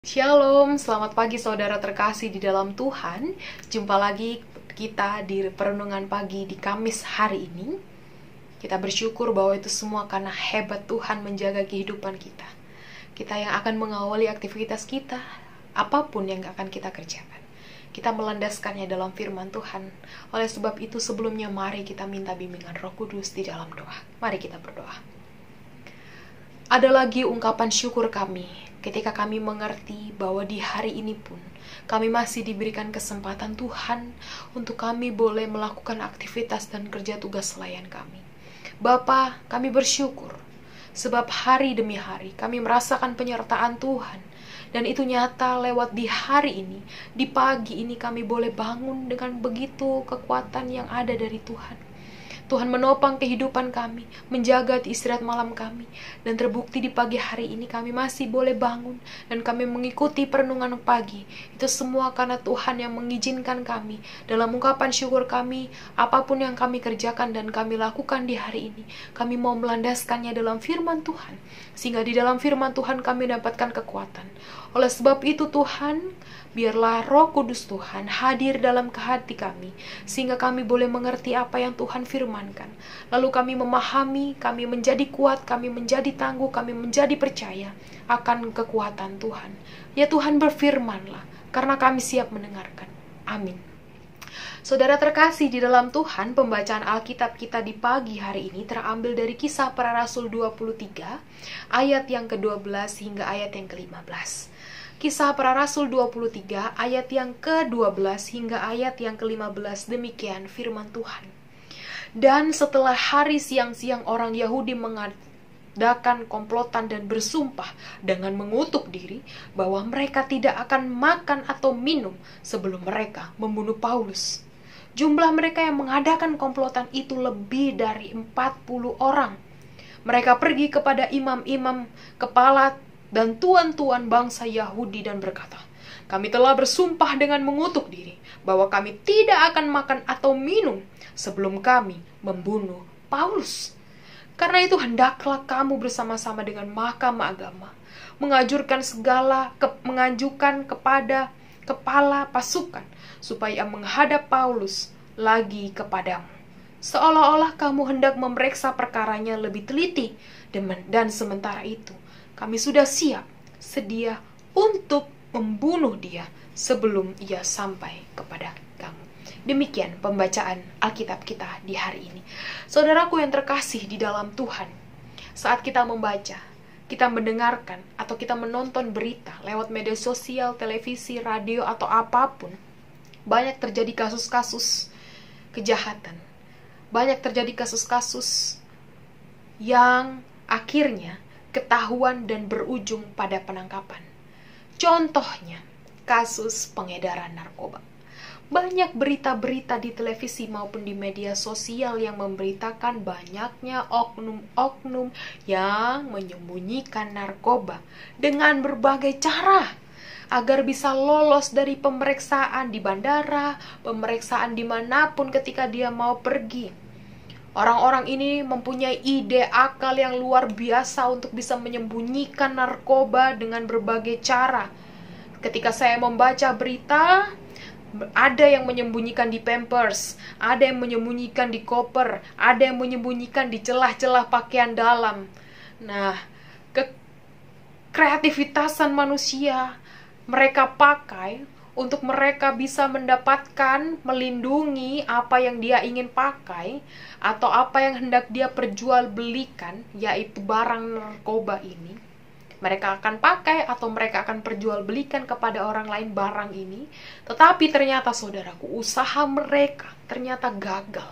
Shalom, selamat pagi saudara terkasih di dalam Tuhan. Jumpa lagi kita di perenungan pagi di Kamis hari ini. Kita bersyukur bahwa itu semua karena hebat Tuhan menjaga kehidupan kita. Kita yang akan mengawali aktivitas kita, apapun yang akan kita kerjakan. Kita melandaskannya dalam firman Tuhan. Oleh sebab itu sebelumnya mari kita minta bimbingan Roh Kudus di dalam doa. Mari kita berdoa. Ada lagi ungkapan syukur kami ketika kami mengerti bahwa di hari ini pun kami masih diberikan kesempatan Tuhan untuk kami boleh melakukan aktivitas dan kerja tugas selayan kami. Bapa, kami bersyukur sebab hari demi hari kami merasakan penyertaan Tuhan. Dan itu nyata lewat di hari ini, di pagi ini kami boleh bangun dengan begitu kekuatan yang ada dari Tuhan. Tuhan menopang kehidupan kami, menjaga istirahat malam kami, dan terbukti di pagi hari ini kami masih boleh bangun, dan kami mengikuti perenungan pagi. Itu semua karena Tuhan yang mengizinkan kami. Dalam ungkapan syukur kami, apapun yang kami kerjakan dan kami lakukan di hari ini, kami mau melandaskannya dalam firman Tuhan, sehingga di dalam firman Tuhan kami dapatkan kekuatan. Oleh sebab itu Tuhan, biarlah Roh Kudus Tuhan hadir dalam hati kami, sehingga kami boleh mengerti apa yang Tuhan firmankan. Lalu kami memahami, kami menjadi kuat, kami menjadi tangguh, kami menjadi percaya akan kekuatan Tuhan. Ya Tuhan, berfirmanlah, karena kami siap mendengarkan. Amin. Saudara terkasih di dalam Tuhan, pembacaan Alkitab kita di pagi hari ini terambil dari Kisah Para Rasul 23, ayat yang ke-12 hingga ayat yang ke-15. Kisah Para Rasul 23, ayat yang ke-12 hingga ayat yang ke-15, demikian firman Tuhan. Dan setelah hari siang-siang orang Yahudi mengadakan komplotan dan bersumpah dengan mengutuk diri bahwa mereka tidak akan makan atau minum sebelum mereka membunuh Paulus. Jumlah mereka yang mengadakan komplotan itu lebih dari 40 orang. Mereka pergi kepada imam-imam, kepala dan tuan-tuan bangsa Yahudi dan berkata, "Kami telah bersumpah dengan mengutuk diri bahwa kami tidak akan makan atau minum sebelum kami membunuh Paulus. Karena itu hendaklah kamu bersama-sama dengan mahkamah agama mengajukan kepada kepala pasukan supaya menghadap Paulus lagi kepadamu. Seolah-olah kamu hendak memeriksa perkaranya lebih teliti, dan sementara itu kami sudah siap sedia untuk membunuh dia sebelum ia sampai kepada kamu." Demikian pembacaan Alkitab kita di hari ini. Saudaraku yang terkasih di dalam Tuhan, saat kita membaca, kita mendengarkan, atau kita menonton berita lewat media sosial, televisi, radio, atau apapun, banyak terjadi kasus-kasus kejahatan. Banyak terjadi kasus-kasus yang akhirnya ketahuan dan berujung pada penangkapan. Contohnya, kasus pengedaran narkoba. Banyak berita-berita di televisi maupun di media sosial yang memberitakan banyaknya oknum-oknum yang menyembunyikan narkoba dengan berbagai cara agar bisa lolos dari pemeriksaan di bandara, pemeriksaan dimanapun ketika dia mau pergi. Orang-orang ini mempunyai ide akal yang luar biasa untuk bisa menyembunyikan narkoba dengan berbagai cara. Ketika saya membaca berita, ada yang menyembunyikan di pampers, ada yang menyembunyikan di koper, ada yang menyembunyikan di celah-celah pakaian dalam. Nah, kreativitasan manusia mereka pakai untuk mereka bisa mendapatkan, melindungi apa yang dia ingin pakai atau apa yang hendak dia perjualbelikan, yaitu barang narkoba ini. Mereka akan pakai atau mereka akan perjualbelikan kepada orang lain barang ini. Tetapi ternyata saudaraku, usaha mereka ternyata gagal.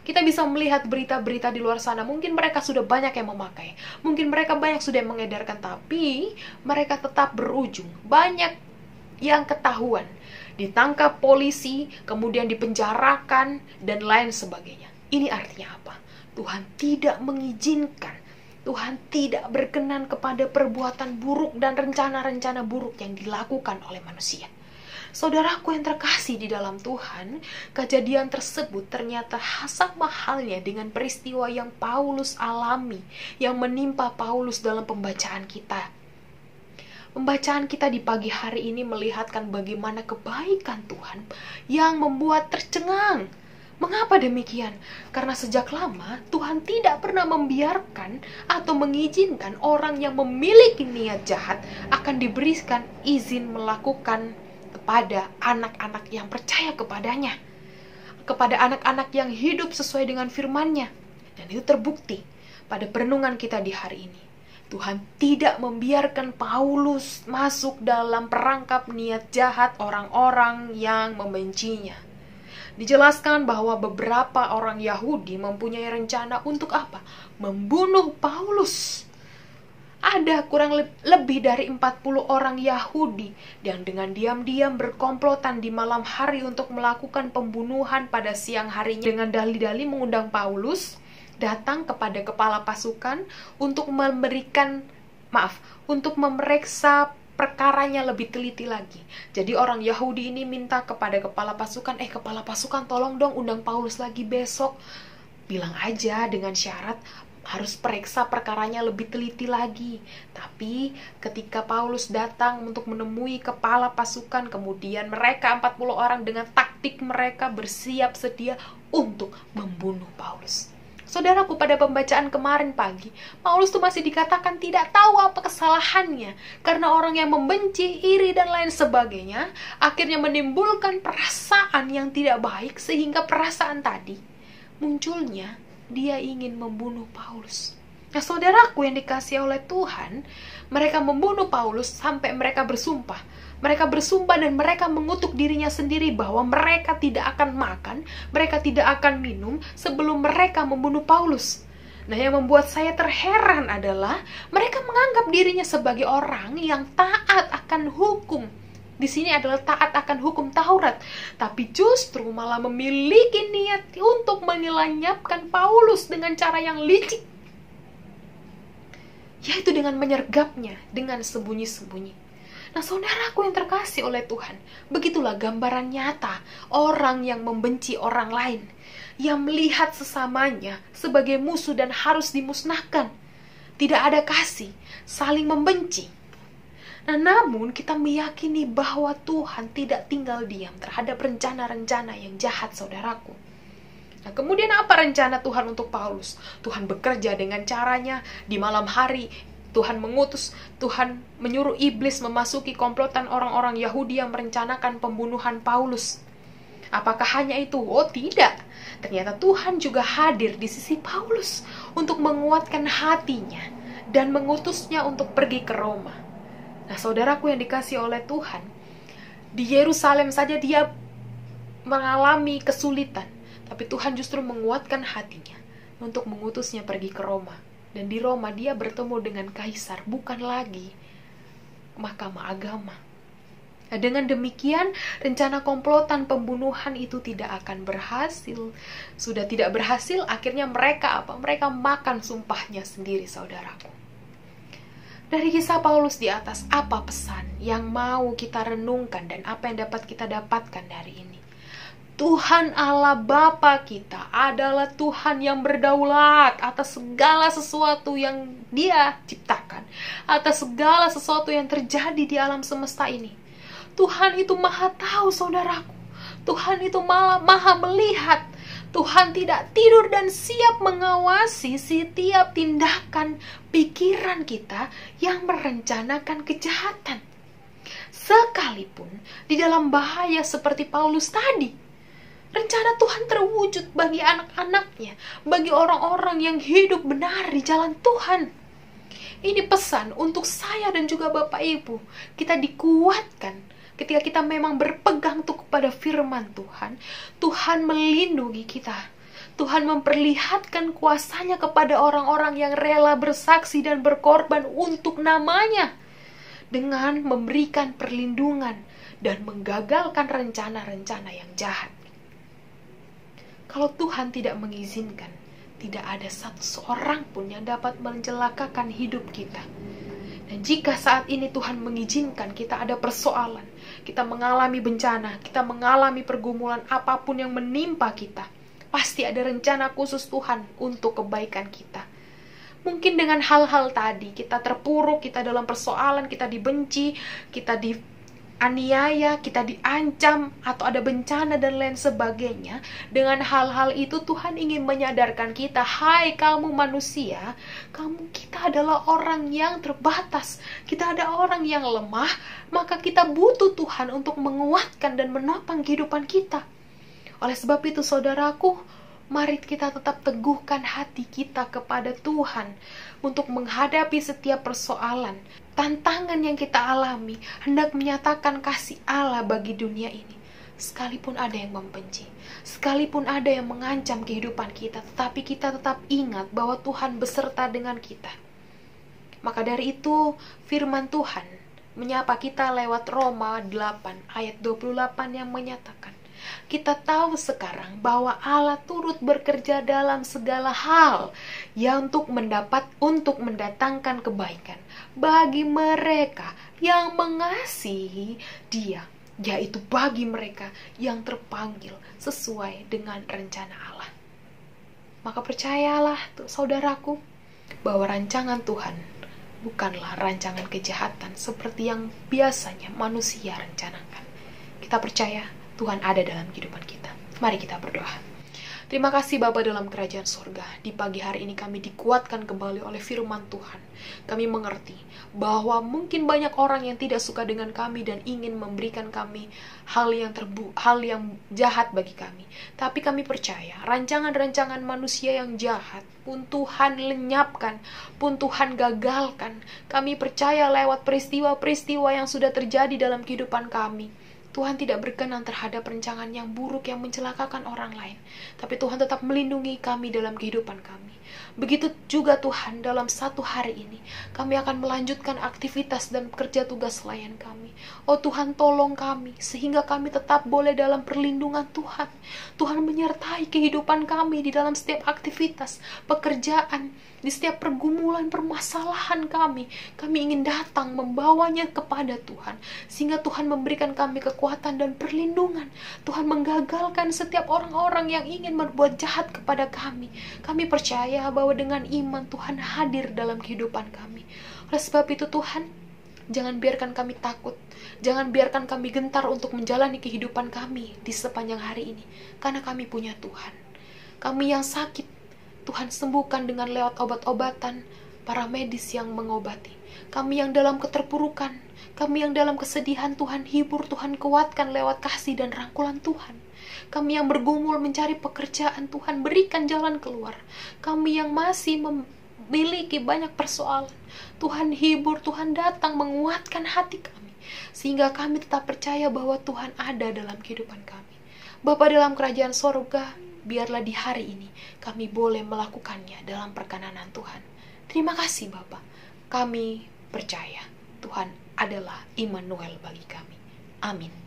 Kita bisa melihat berita-berita di luar sana. Mungkin mereka sudah banyak yang memakai. Mungkin mereka banyak sudah mengedarkan. Tapi mereka tetap berujung. Banyak yang ketahuan. Ditangkap polisi, kemudian dipenjarakan, dan lain sebagainya. Ini artinya apa? Tuhan tidak mengizinkan, Tuhan tidak berkenan kepada perbuatan buruk dan rencana-rencana buruk yang dilakukan oleh manusia. Saudaraku yang terkasih di dalam Tuhan, kejadian tersebut ternyata sama halnya dengan peristiwa yang Paulus alami, yang menimpa Paulus dalam pembacaan kita. Pembacaan kita di pagi hari ini melihatkan bagaimana kebaikan Tuhan yang membuat tercengang. Mengapa demikian? Karena sejak lama Tuhan tidak pernah membiarkan atau mengizinkan orang yang memiliki niat jahat akan diberikan izin melakukan kepada anak-anak yang percaya kepadanya, kepada anak-anak yang hidup sesuai dengan firman-Nya. Dan itu terbukti pada perenungan kita di hari ini. Tuhan tidak membiarkan Paulus masuk dalam perangkap niat jahat orang-orang yang membencinya. Dijelaskan bahwa beberapa orang Yahudi mempunyai rencana untuk apa? Membunuh Paulus. Ada kurang lebih dari 40 orang Yahudi yang dengan diam-diam berkomplotan di malam hari untuk melakukan pembunuhan pada siang harinya dengan dalih-dalih mengundang Paulus datang kepada kepala pasukan untuk untuk memeriksa perkaranya lebih teliti lagi. Jadi orang Yahudi ini minta kepada kepala pasukan, tolong dong undang Paulus lagi besok. Bilang aja dengan syarat harus periksa perkaranya lebih teliti lagi. Tapi ketika Paulus datang untuk menemui kepala pasukan, kemudian mereka 40 orang dengan taktik mereka bersiap sedia untuk membunuh Paulus. Saudaraku, pada pembacaan kemarin pagi, Paulus tuh masih dikatakan tidak tahu apa kesalahannya. Karena orang yang membenci, iri, dan lain sebagainya, akhirnya menimbulkan perasaan yang tidak baik, sehingga perasaan tadi munculnya dia ingin membunuh Paulus. Nah, saudaraku yang dikasihi oleh Tuhan, mereka membunuh Paulus sampai mereka bersumpah. Mereka bersumpah dan mereka mengutuk dirinya sendiri bahwa mereka tidak akan makan, mereka tidak akan minum sebelum mereka membunuh Paulus. Nah, yang membuat saya terheran adalah mereka menganggap dirinya sebagai orang yang taat akan hukum. Di sini adalah taat akan hukum Taurat, tapi justru malah memiliki niat untuk menyelanyapkan Paulus dengan cara yang licik, yaitu dengan menyergapnya dengan sembunyi-sembunyi. Nah, saudaraku yang terkasih oleh Tuhan, begitulah gambaran nyata orang yang membenci orang lain, yang melihat sesamanya sebagai musuh dan harus dimusnahkan. Tidak ada kasih, saling membenci. Nah, namun kita meyakini bahwa Tuhan tidak tinggal diam terhadap rencana-rencana yang jahat, saudaraku. Nah, kemudian apa rencana Tuhan untuk Paulus? Tuhan bekerja dengan caranya di malam hari. Tuhan menyuruh iblis memasuki komplotan orang-orang Yahudi yang merencanakan pembunuhan Paulus. Apakah hanya itu? Oh, tidak. Ternyata Tuhan juga hadir di sisi Paulus untuk menguatkan hatinya dan mengutusnya untuk pergi ke Roma. Nah, saudaraku yang dikasihi oleh Tuhan, di Yerusalem saja dia mengalami kesulitan, tapi Tuhan justru menguatkan hatinya untuk mengutusnya pergi ke Roma. Dan di Roma dia bertemu dengan kaisar, bukan lagi mahkamah agama. Nah, dengan demikian, rencana komplotan pembunuhan itu tidak akan berhasil. Sudah tidak berhasil, akhirnya mereka makan sumpahnya sendiri, saudaraku. Dari kisah Paulus di atas, apa pesan yang mau kita renungkan dan apa yang dapat kita dapatkan dari ini? Tuhan Allah Bapa kita adalah Tuhan yang berdaulat atas segala sesuatu yang Dia ciptakan, atas segala sesuatu yang terjadi di alam semesta ini. Tuhan itu maha tahu, saudaraku. Tuhan itu maha melihat. Tuhan tidak tidur dan siap mengawasi setiap tindakan pikiran kita yang merencanakan kejahatan. Sekalipun di dalam bahaya seperti Paulus tadi, rencana Tuhan terwujud bagi anak-anaknya, bagi orang-orang yang hidup benar di jalan Tuhan. Ini pesan untuk saya dan juga Bapak Ibu. Kita dikuatkan ketika kita memang berpegang teguh pada firman Tuhan. Tuhan melindungi kita. Tuhan memperlihatkan kuasanya kepada orang-orang yang rela bersaksi dan berkorban untuk namanya, dengan memberikan perlindungan dan menggagalkan rencana-rencana yang jahat. Kalau Tuhan tidak mengizinkan, tidak ada satu seorang pun yang dapat mencelakakan hidup kita. Dan jika saat ini Tuhan mengizinkan kita ada persoalan, kita mengalami bencana, kita mengalami pergumulan apapun yang menimpa kita, pasti ada rencana khusus Tuhan untuk kebaikan kita. Mungkin dengan hal-hal tadi, kita terpuruk, kita dalam persoalan, kita dibenci, kita dianiaya, kita diancam, atau ada bencana dan lain sebagainya. Dengan hal-hal itu Tuhan ingin menyadarkan kita, hai kamu manusia, kita adalah orang yang terbatas, kita ada orang yang lemah, maka kita butuh Tuhan untuk menguatkan dan menopang kehidupan kita. Oleh sebab itu saudaraku, mari kita tetap teguhkan hati kita kepada Tuhan untuk menghadapi setiap persoalan, tantangan yang kita alami, hendak menyatakan kasih Allah bagi dunia ini. Sekalipun ada yang membenci, sekalipun ada yang mengancam kehidupan kita, tetapi kita tetap ingat bahwa Tuhan beserta dengan kita. Maka dari itu, firman Tuhan menyapa kita lewat Roma 8 ayat 28 yang menyatakan, kita tahu sekarang bahwa Allah turut bekerja dalam segala hal yang untuk mendatangkan kebaikan bagi mereka yang mengasihi Dia, yaitu bagi mereka yang terpanggil sesuai dengan rencana Allah. Maka percayalah saudaraku, bahwa rancangan Tuhan bukanlah rancangan kejahatan seperti yang biasanya manusia rencanakan. Kita percaya Tuhan ada dalam kehidupan kita. Mari kita berdoa. Terima kasih Bapa dalam kerajaan sorga. Di pagi hari ini kami dikuatkan kembali oleh firman Tuhan. Kami mengerti bahwa mungkin banyak orang yang tidak suka dengan kami dan ingin memberikan kami hal yang jahat bagi kami. Tapi kami percaya rancangan-rancangan manusia yang jahat pun Tuhan lenyapkan, pun Tuhan gagalkan. Kami percaya lewat peristiwa-peristiwa yang sudah terjadi dalam kehidupan kami, Tuhan tidak berkenan terhadap rencangan yang buruk yang mencelakakan orang lain. Tapi Tuhan tetap melindungi kami dalam kehidupan kami. Begitu juga Tuhan dalam satu hari ini, kami akan melanjutkan aktivitas dan kerja tugas layan kami. Oh Tuhan, tolong kami, sehingga kami tetap boleh dalam perlindungan Tuhan. Tuhan menyertai kehidupan kami di dalam setiap aktivitas, pekerjaan, di setiap pergumulan, permasalahan kami. Kami ingin datang membawanya kepada Tuhan, sehingga Tuhan memberikan kami kekuatan dan perlindungan. Tuhan menggagalkan setiap orang-orang yang ingin berbuat jahat kepada kami. Kami percaya bahwa dengan iman Tuhan hadir dalam kehidupan kami. Oleh sebab itu Tuhan, jangan biarkan kami takut. Jangan biarkan kami gentar untuk menjalani kehidupan kami di sepanjang hari ini. Karena kami punya Tuhan. Kami yang sakit, Tuhan sembuhkan dengan lewat obat-obatan para medis yang mengobati. Kami yang dalam keterpurukan, kami yang dalam kesedihan, Tuhan hibur, Tuhan kuatkan lewat kasih dan rangkulan Tuhan. Kami yang bergumul mencari pekerjaan, Tuhan berikan jalan keluar. Kami yang masih memiliki banyak persoalan, Tuhan hibur, Tuhan datang menguatkan hati kami, sehingga kami tetap percaya bahwa Tuhan ada dalam kehidupan kami. Bapa dalam kerajaan sorga, biarlah di hari ini kami boleh melakukannya dalam perkenanan Tuhan. Terima kasih Bapa. Kami percaya Tuhan adalah Immanuel bagi kami. Amin.